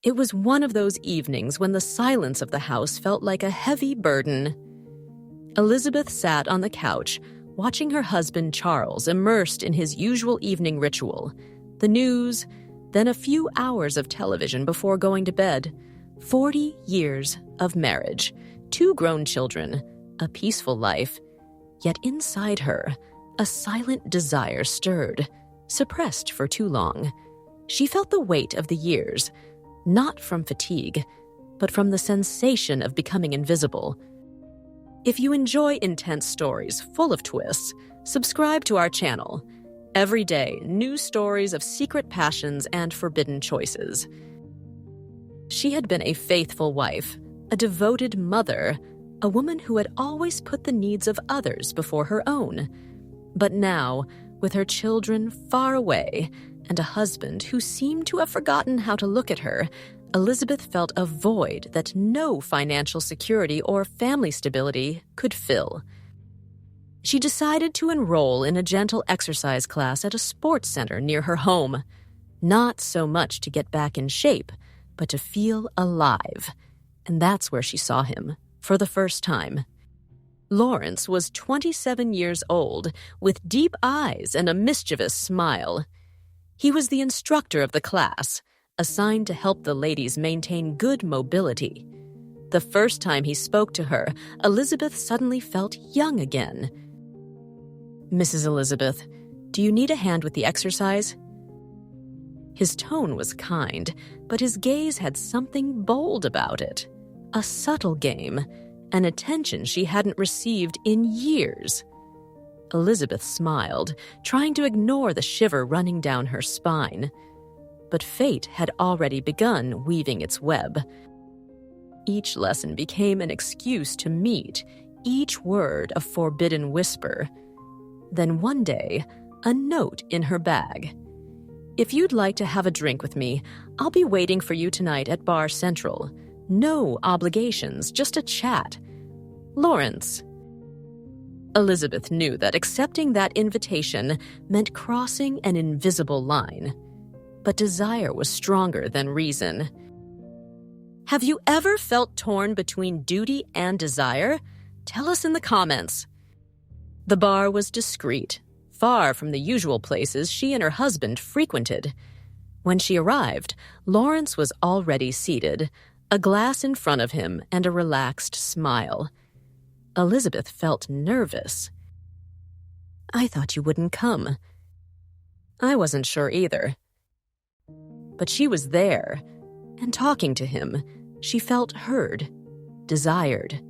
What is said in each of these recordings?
It was one of those evenings when the silence of the house felt like a heavy burden. Elizabeth sat on the couch, watching her husband Charles immersed in his usual evening ritual, the news, then a few hours of television before going to bed. 40 years of marriage, 2 grown children, a peaceful life. Yet inside her, a silent desire stirred, suppressed for too long. She felt the weight of the years, not from fatigue, but from the sensation of becoming invisible. If you enjoy intense stories full of twists, subscribe to our channel. Every day, new stories of secret passions and forbidden choices. She had been a faithful wife, a devoted mother, a woman who had always put the needs of others before her own. But now, with her children far away and a husband who seemed to have forgotten how to look at her, Elizabeth felt a void that no financial security or family stability could fill. She decided to enroll in a gentle exercise class at a sports center near her home, not so much to get back in shape, but to feel alive. And that's where she saw him, for the first time. Lawrence was 27 years old, with deep eyes and a mischievous smile. He was the instructor of the class, assigned to help the ladies maintain good mobility. The first time he spoke to her, Elizabeth suddenly felt young again. "Mrs. Elizabeth, do you need a hand with the exercise?" His tone was kind, but his gaze had something bold about it. A subtle game, an attention she hadn't received in years. Elizabeth smiled, trying to ignore the shiver running down her spine. But fate had already begun weaving its web. Each lesson became an excuse to meet, each word a forbidden whisper. Then one day, a note in her bag. "If you'd like to have a drink with me, I'll be waiting for you tonight at Bar Central. No obligations, just a chat. Lawrence." Elizabeth knew that accepting that invitation meant crossing an invisible line. But desire was stronger than reason. Have you ever felt torn between duty and desire? Tell us in the comments. The bar was discreet, far from the usual places she and her husband frequented. When she arrived, Lawrence was already seated, a glass in front of him and a relaxed smile. Elizabeth felt nervous. "I thought you wouldn't come." I wasn't sure either. But she was there, and talking to him, she felt heard, desired.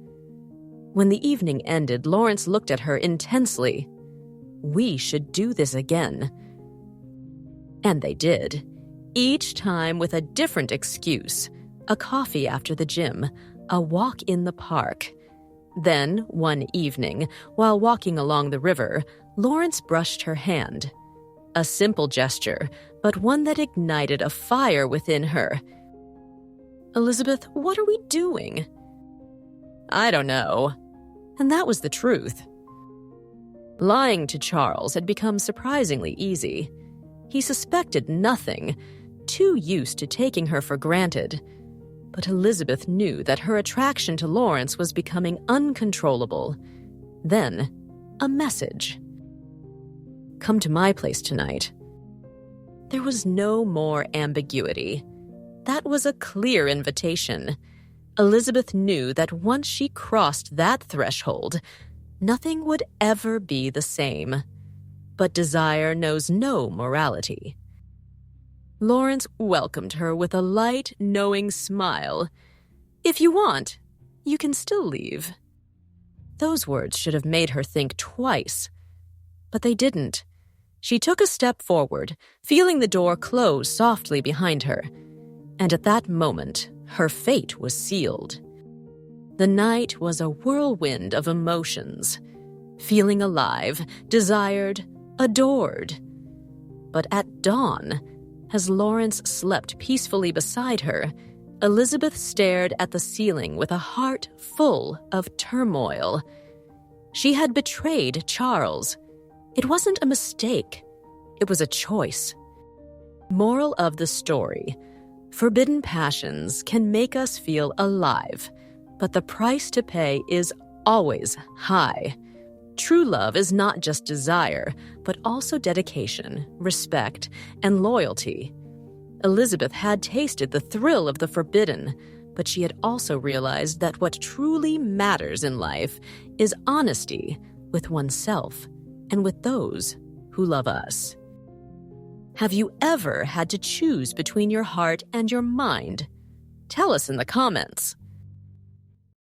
When the evening ended, Lawrence looked at her intensely. "We should do this again." And they did, each time with a different excuse: a coffee after the gym, a walk in the park. Then, one evening, while walking along the river, Lawrence brushed her hand. A simple gesture, but one that ignited a fire within her. "Elizabeth, what are we doing?" "I don't know." And that was the truth. Lying to Charles had become surprisingly easy. He suspected nothing, too used to taking her for granted. But Elizabeth knew that her attraction to Lawrence was becoming uncontrollable. Then, a message. "Come to my place tonight." There was no more ambiguity. That was a clear invitation. Elizabeth knew that once she crossed that threshold, nothing would ever be the same. But desire knows no morality. Lawrence welcomed her with a light, knowing smile. "If you want, you can still leave." Those words should have made her think twice. But they didn't. She took a step forward, feeling the door close softly behind her. And at that moment, her fate was sealed. The night was a whirlwind of emotions. Feeling alive, desired, adored. But at dawn, as Lawrence slept peacefully beside her, Elizabeth stared at the ceiling with a heart full of turmoil. She had betrayed Charles. It wasn't a mistake. It was a choice. Moral of the story: Forbidden passions can make us feel alive, but the price to pay is always high. True love is not just desire, but also dedication, respect, and loyalty. Elizabeth had tasted the thrill of the forbidden, but she had also realized that what truly matters in life is honesty with oneself and with those who love us. Have you ever had to choose between your heart and your mind? Tell us in the comments.